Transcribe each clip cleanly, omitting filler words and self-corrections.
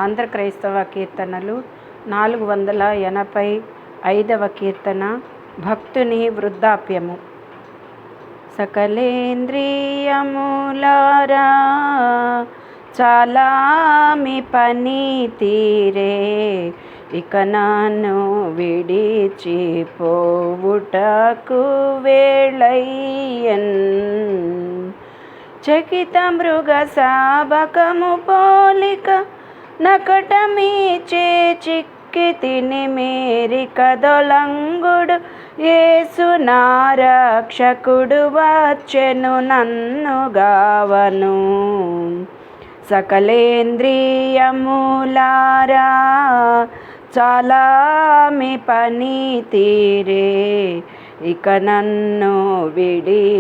ఆంధ్ర క్రైస్తవ కీర్తనలు 485వ కీర్తన. భక్తుని వృద్ధాప్యము. సకలేంద్రియములారా చాలా మీ పని తీరే, ఇక నన్ను విడిచిపోవుటకు వేళయ్యన్. చకిత మృగ శాబకము పోలిక నకటమీచే చిక్కి తిని మేరి కదొలంగుడు యేసు నా రక్షకుడు వచ్చెను నన్ను గావను. సకలేంద్రియములారా చాలా మీ పని తీరే, ఇక నన్ను విడిచిపోవుటకు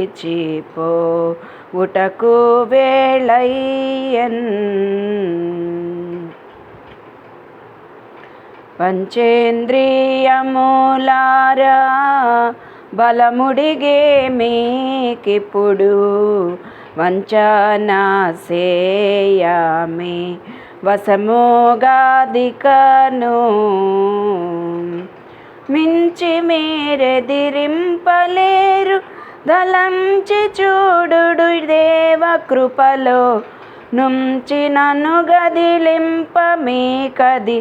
వేళయ్యన్. పంచేంద్రియములారా బలముడిగే మీకిప్పుడు, వంచన సేయమి వశముగాదికను. మించి మీరెదిరింపలేరు దలంచి చూడుడు దేవ కృపలో, నుంచి నన్ను గదిలింప మీకది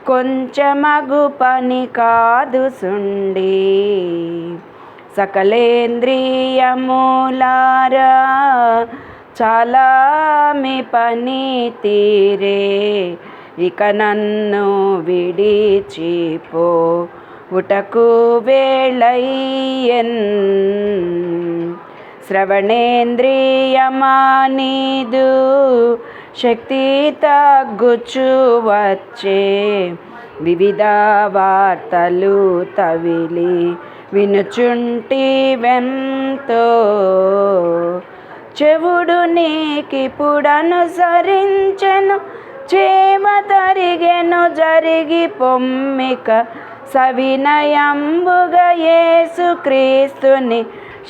కొంచెమగు పని కాదు సుండి. సకలేంద్రియములారా చాలా మీ పని తీరే, ఇక నన్ను విడిచిపోవుటకు వేళయ్యన్. శ్రవణేంద్రియమా నీదు శక్తి తగ్గుచు వచ్చే, వివిధ వార్తలు తవిలి వినుచుంటివెంతో. చెవుడు నీకిప్పుడనుసరించెను, చేమ తరిగెను జరిగి పొమ్మిక. సవినయంబుగా యేసు క్రీస్తుని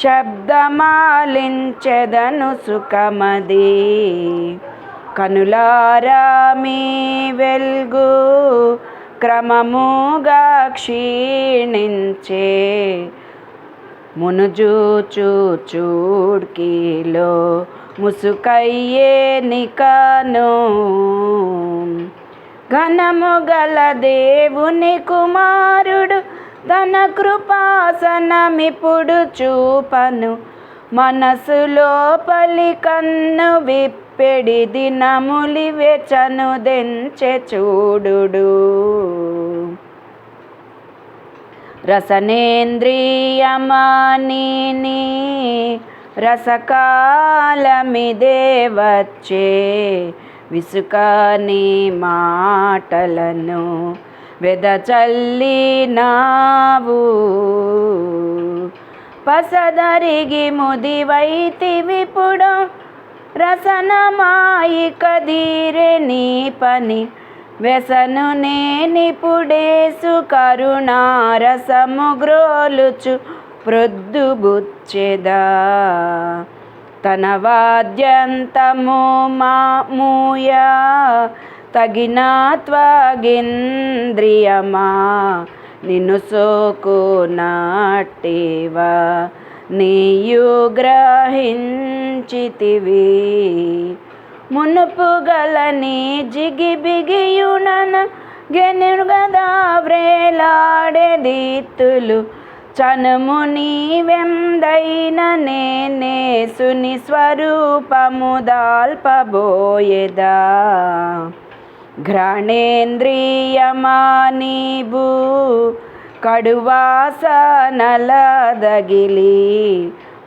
శబ్దమాలించెదను సుఖమది. కనులారా మీ వెల్గు క్రమముగా క్షీణించే, మునుజూచు చూడ్కిలో ముసుకయ్యే నికను. ఘనము గల దేవుని కుమారుడు తన కృపాసనమిప్పుడు చూపను, మనసులో పలి కన్ను విప్పెడి దినములివెచను దెంచె చూడుడు. రసనేంద్రియమా నీని రసకాలమిదే వచ్చే, విసుకని మాటలను వెదచల్లినావు. పసదరిగి ముదివైతివిప్పుడు రసనమాయి కదీరె నీ పని. వ్యసను నేనిప్పుడేసు కరుణారసము గ్రోలుచు ప్రొద్దుబుచ్చెదా. తన వాద్యంతము మూయ తగిన త్వగింద్రియమా, నిన్ను సోకు నాటివా నీయు గ్రహించితివి. మునుపు గల నీ జిగిబిగియునన గెనుగదా వ్రేలాడే దీత్తులు. చనుము నీవెందైన నేనేసుని స్వరూపము దాల్పబోయెదా. ఘ్రాణేంద్రియమా నీవు కడువాసనలదగిలి,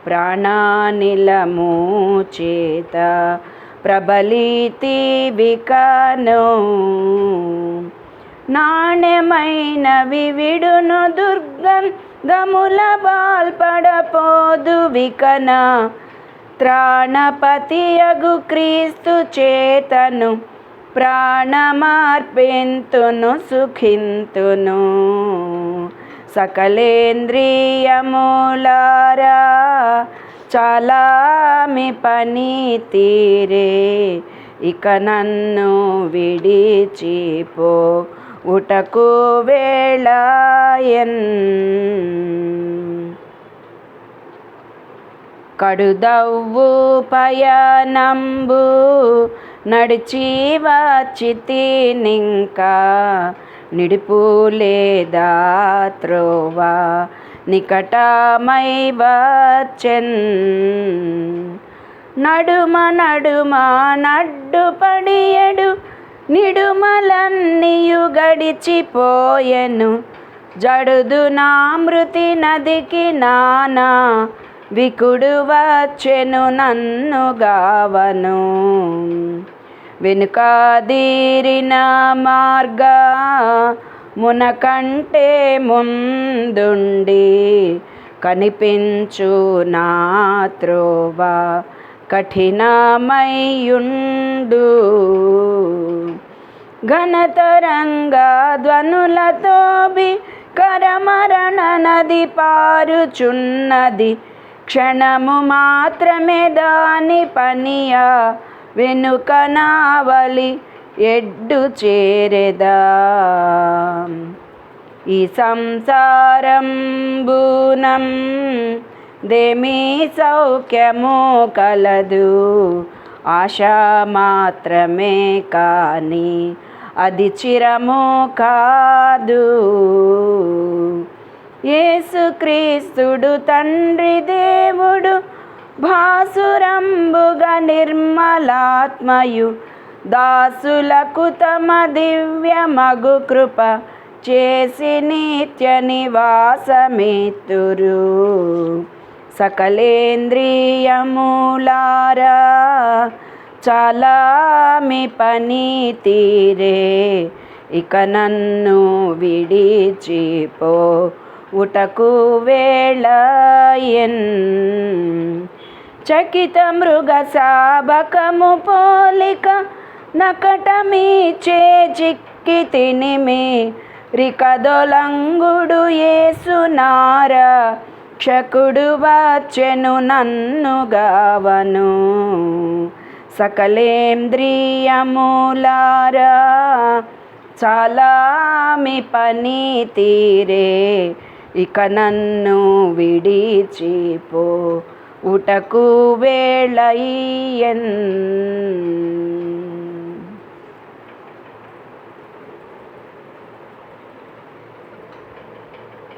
ప్రాణానిలము చేత ప్రబలితివికను. నాణ్యమైన వివిడును దుర్గంధముల బాల్పడపోదు వికన. త్రాణపతియగు క్రీస్తు చేతను ప్రాణమార్పింతును సుఖింతును. సకలేంద్రియములారా చాలా మీ పని తీరే, ఇక నన్ను విడిచిపో ఉటకు వేళాయన్. కడుదవ్వు పయనంబు నడిచి వచ్చితినింకా, నిడుపులేదా త్రోవ నికటమై వచ్చెన్. నడుమ నడుమ నడ్డుపడియడు నిడుమలన్నీయు గడిచిపోయెను. జడుదు నా మృతి నదికి నానా వికుడు వచ్చెను నన్ను గావను. వెనుకాదీరిన మార్గా మునకంటే ముందుండి కనిపించు నా త్రోవ కఠినమయ్యుండు. ఘనతరంగ ధ్వనులతో కరమరణ నది పారుచున్నది. క్షణము మాత్రమే దాని పనియా, వెనుక నావలి ఎడ్డు చేరెదా. ఈ సంసారంబునం దేమి సౌఖ్యము కలదు, ఆశ మాత్రమే కాని అది చిరము కాదు. యేసుక్రీస్తుడు తండ్రి దేవుడు భాసురంబుగా నిర్మలాత్మయు దాసులకు తమ దివ్యమగు కృప చేసి నిత్య నివాసమిత్తురు. సకలేంద్రియములారా చాలా మీ పని తీరే, ఇక నన్ను విడిచిపో ఉటకు వేళాయన్. చకిత మృగ శాబకము పోలిక నకటమీచే చిక్కి తినిమి. రికదొలంగుడు యేసునారా క్షకుడు వచ్చెను నన్ను గావను. సకలేంద్రియములారా చాలా మీ పని తీరే, ఇక నన్ను విడిచిపో ఉటకు వేళాయన్.